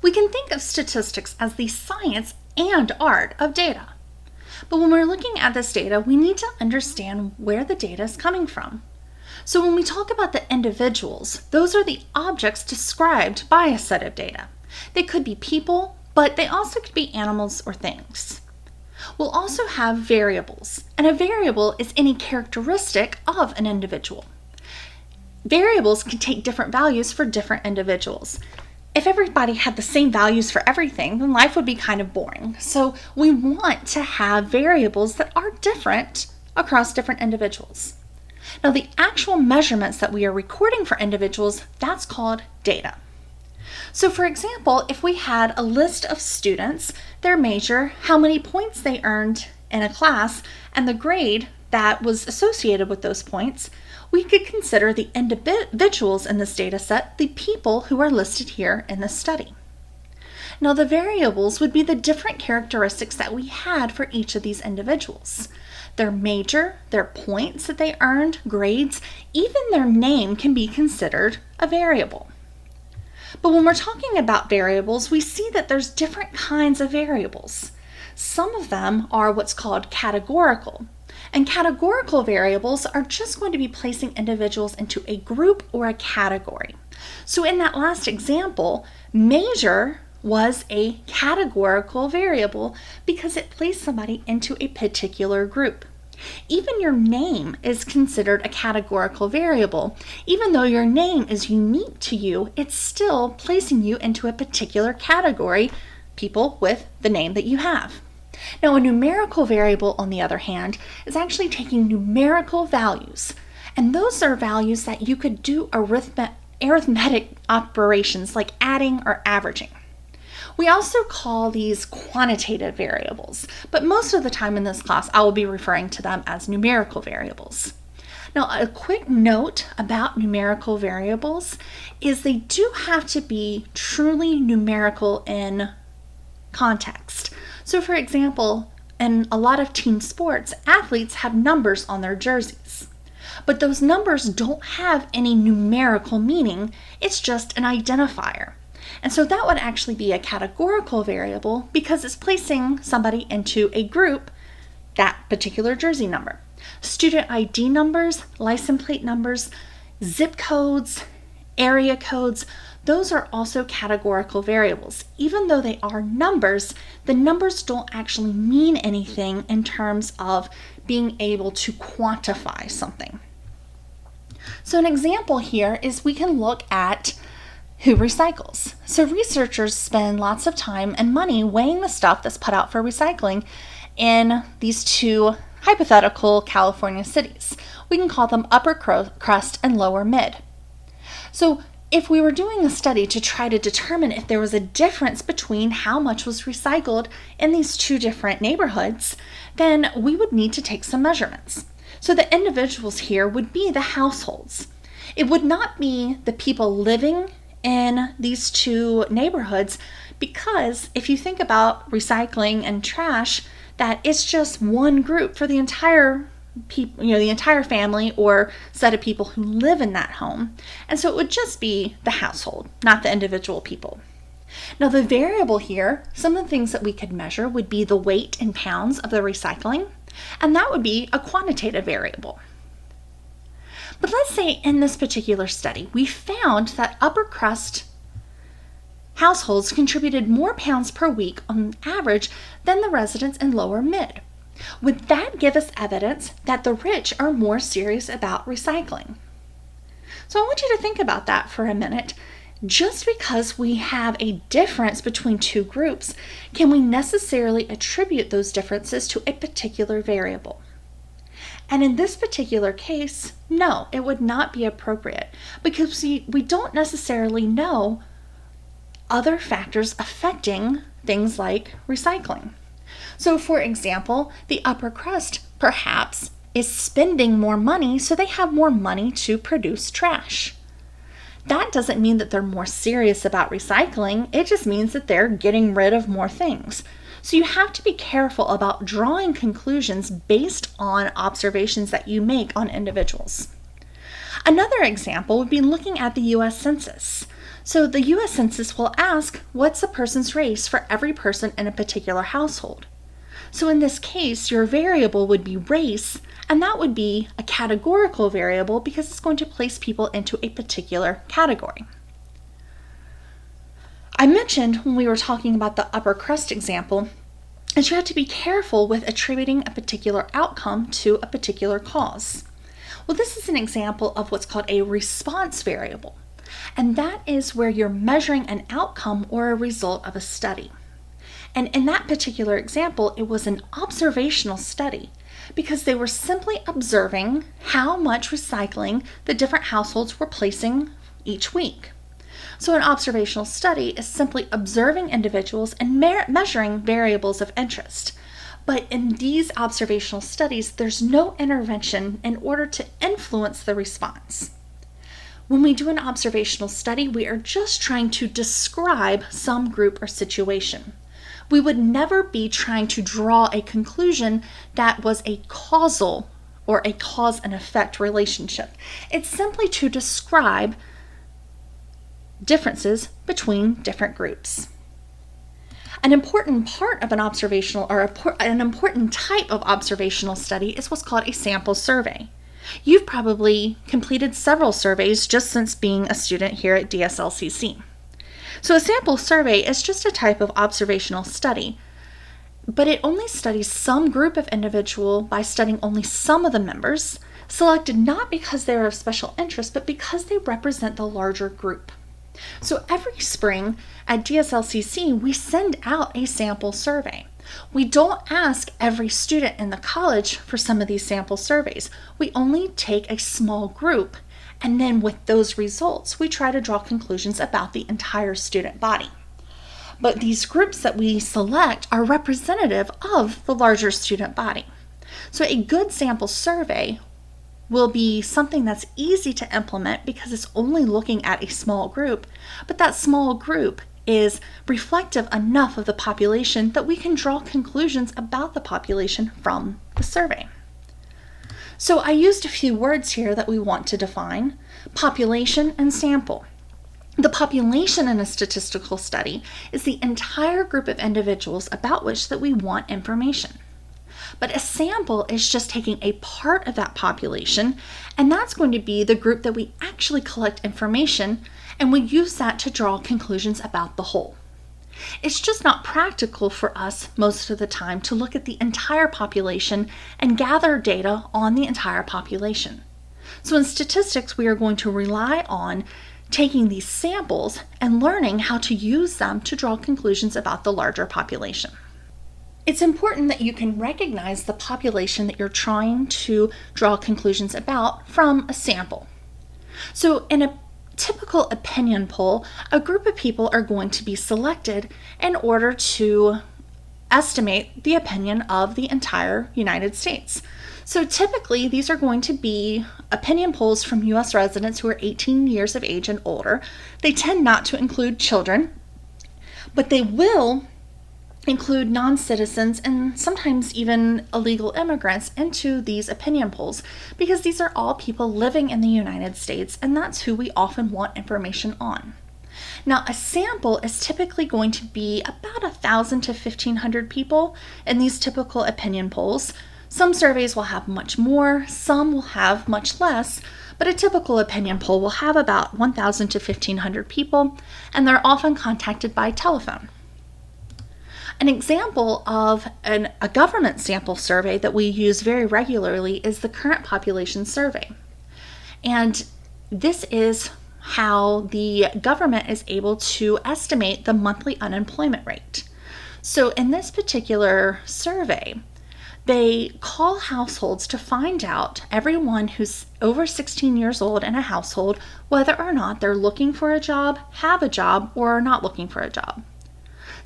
We can think of statistics as the science and art of data. But when we're looking at this data, we need to understand where the data is coming from. So when we talk about the individuals, those are the objects described by a set of data. They could be people, but they also could be animals or things. We'll also have variables, and a variable is any characteristic of an individual. Variables can take different values for different individuals. If everybody had the same values for everything, then life would be kind of boring. So we want to have variables that are different across different individuals. Now, the actual measurements that we are recording for individuals, that's called data. So for example, if we had a list of students, their major, how many points they earned in a class, and the grade that was associated with those points, we could consider the individuals in this data set the people who are listed here in this study. Now, the variables would be the different characteristics that we had for each of these individuals. Their major, their points that they earned, grades, even their name can be considered a variable. But when we're talking about variables, we see that there's different kinds of variables. Some of them are what's called categorical. And categorical variables are just going to be placing individuals into a group or a category. So in that last example, major was a categorical variable because it placed somebody into a particular group. Even your name is considered a categorical variable. Even though your name is unique to you, it's still placing you into a particular category, people with the name that you have. Now, a numerical variable, on the other hand, is actually taking numerical values. And those are values that you could do arithmetic operations like adding or averaging. We also call these quantitative variables, but most of the time in this class, I will be referring to them as numerical variables. Now, a quick note about numerical variables is they do have to be truly numerical in context. So for example, in a lot of team sports, athletes have numbers on their jerseys. But those numbers don't have any numerical meaning, it's just an identifier. And so that would actually be a categorical variable because it's placing somebody into a group, that particular jersey number. Student ID numbers, license plate numbers, zip codes, area codes, those are also categorical variables. Even though they are numbers, the numbers don't actually mean anything in terms of being able to quantify something. So an example here is we can look at who recycles. So researchers spend lots of time and money weighing the stuff that's put out for recycling in these two hypothetical California cities. We can call them upper crust and lower mid. So if we were doing a study to try to determine if there was a difference between how much was recycled in these two different neighborhoods, then we would need to take some measurements. So the individuals here would be the households. It would not be the people living in these two neighborhoods, because if you think about recycling and trash, that it's just one group for the entire people, the entire family or set of people who live in that home. And so it would just be the household, not the individual people. Now the variable here, some of the things that we could measure would be the weight in pounds of the recycling, and that would be a quantitative variable. But let's say in this particular study, we found that upper crust households contributed more pounds per week on average than the residents in lower mid. Would that give us evidence that the rich are more serious about recycling? So I want you to think about that for a minute. Just because we have a difference between two groups, can we necessarily attribute those differences to a particular variable? And in this particular case, no, it would not be appropriate because we don't necessarily know other factors affecting things like recycling. So for example, the upper crust perhaps is spending more money, so they have more money to produce trash. That doesn't mean that they're more serious about recycling, it just means that they're getting rid of more things. So you have to be careful about drawing conclusions based on observations that you make on individuals. Another example would be looking at the US Census. So the US Census will ask, what's a person's race for every person in a particular household? So in this case, your variable would be race, and that would be a categorical variable because it's going to place people into a particular category. I mentioned when we were talking about the upper crust example that you have to be careful with attributing a particular outcome to a particular cause. Well, this is an example of what's called a response variable, and that is where you're measuring an outcome or a result of a study. And in that particular example, it was an observational study because they were simply observing how much recycling the different households were placing each week. So an observational study is simply observing individuals and measuring variables of interest. But in these observational studies, there's no intervention in order to influence the response. When we do an observational study, we are just trying to describe some group or situation. We would never be trying to draw a conclusion that was a causal or a cause and effect relationship. It's simply to describe differences between different groups. An important part of an observational or an important type of observational study is what's called a sample survey. You've probably completed several surveys just since being a student here at DSLCC. So a sample survey is just a type of observational study, but it only studies some group of individual by studying only some of the members, selected not because they are of special interest, but because they represent the larger group. So every spring at DSLCC, we send out a sample survey. We don't ask every student in the college for some of these sample surveys. We only take a small group, and then with those results, we try to draw conclusions about the entire student body. But these groups that we select are representative of the larger student body. So a good sample survey will be something that's easy to implement because it's only looking at a small group, but that small group is reflective enough of the population that we can draw conclusions about the population from the survey. So I used a few words here that we want to define: population and sample. The population in a statistical study is the entire group of individuals about which that we want information. But a sample is just taking a part of that population, and that's going to be the group that we actually collect information, and we use that to draw conclusions about the whole. It's just not practical for us most of the time to look at the entire population and gather data on the entire population. So in statistics, we are going to rely on taking these samples and learning how to use them to draw conclusions about the larger population. It's important that you can recognize the population that you're trying to draw conclusions about from a sample. So in a typical opinion poll, a group of people are going to be selected in order to estimate the opinion of the entire United States. So typically, these are going to be opinion polls from U.S. residents who are 18 years of age and older. They tend not to include children, but they will include non-citizens and sometimes even illegal immigrants into these opinion polls because these are all people living in the United States, and that's who we often want information on. Now, a sample is typically going to be about 1,000 to 1,500 people in these typical opinion polls. Some surveys will have much more, some will have much less, but a typical opinion poll will have about 1,000 to 1,500 people, and they're often contacted by telephone. An example of a government sample survey that we use very regularly is the Current Population Survey. And this is how the government is able to estimate the monthly unemployment rate. So in this particular survey, they call households to find out everyone who's over 16 years old in a household, whether or not they're looking for a job, have a job, or are not looking for a job.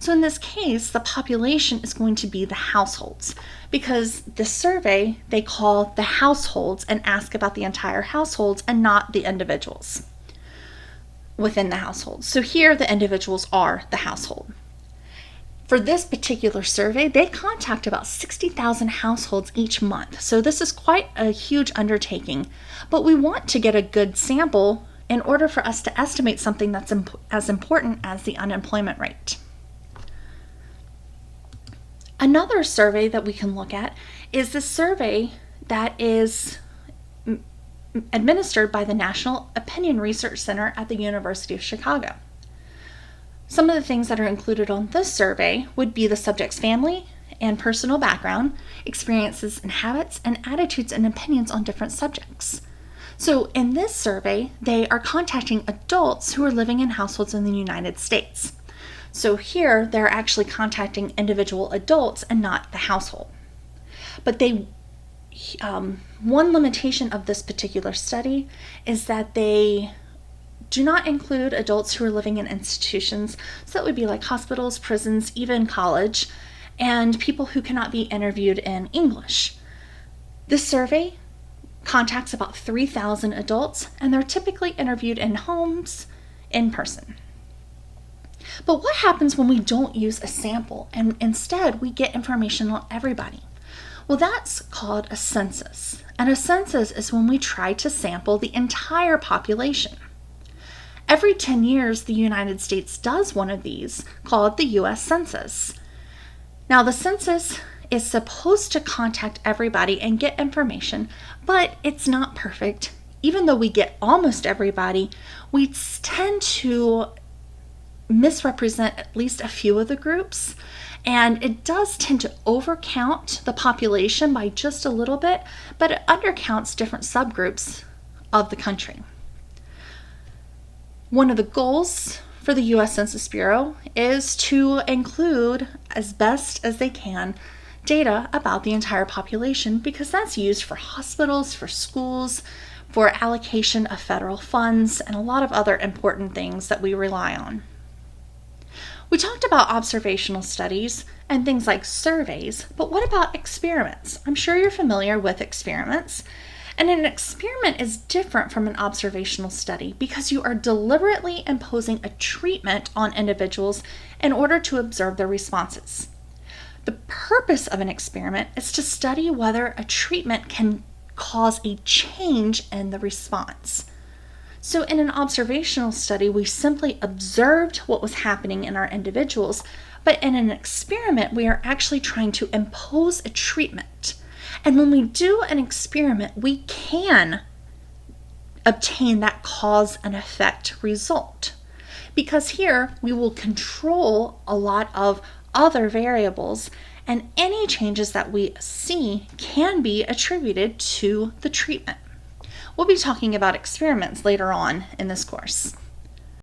So in this case, the population is going to be the households, because the survey they call the households and ask about the entire households and not the individuals within the household. So here the individuals are the household. For this particular survey, they contact about 60,000 households each month. So this is quite a huge undertaking, but we want to get a good sample in order for us to estimate something that's as important as the unemployment rate. Another survey that we can look at is the survey that is administered by the National Opinion Research Center at the University of Chicago. Some of the things that are included on this survey would be the subject's family and personal background, experiences and habits, and attitudes and opinions on different subjects. So in this survey, they are contacting adults who are living in households in the United States. So here, they're actually contacting individual adults and not the household. But one limitation of this particular study is that they do not include adults who are living in institutions. So that would be like hospitals, prisons, even college, and people who cannot be interviewed in English. This survey contacts about 3,000 adults, and they're typically interviewed in homes in person. But what happens when we don't use a sample and instead we get information on everybody? Well, that's called a census. And a census is when we try to sample the entire population. Every 10 years, the United States does one of these, called the U.S. Census. Now, the census is supposed to contact everybody and get information, but it's not perfect. Even though we get almost everybody, we tend to misrepresent at least a few of the groups, and it does tend to overcount the population by just a little bit, but it undercounts different subgroups of the country. One of the goals for the U.S. Census Bureau is to include, as best as they can, data about the entire population, because that's used for hospitals, for schools, for allocation of federal funds, and a lot of other important things that we rely on. We talked about observational studies and things like surveys, but what about experiments? I'm sure you're familiar with experiments. And an experiment is different from an observational study because you are deliberately imposing a treatment on individuals in order to observe their responses. The purpose of an experiment is to study whether a treatment can cause a change in the response. So in an observational study, we simply observed what was happening in our individuals, but in an experiment, we are actually trying to impose a treatment. And when we do an experiment, we can obtain that cause and effect result. Because here, we will control a lot of other variables, and any changes that we see can be attributed to the treatment. We'll be talking about experiments later on in this course.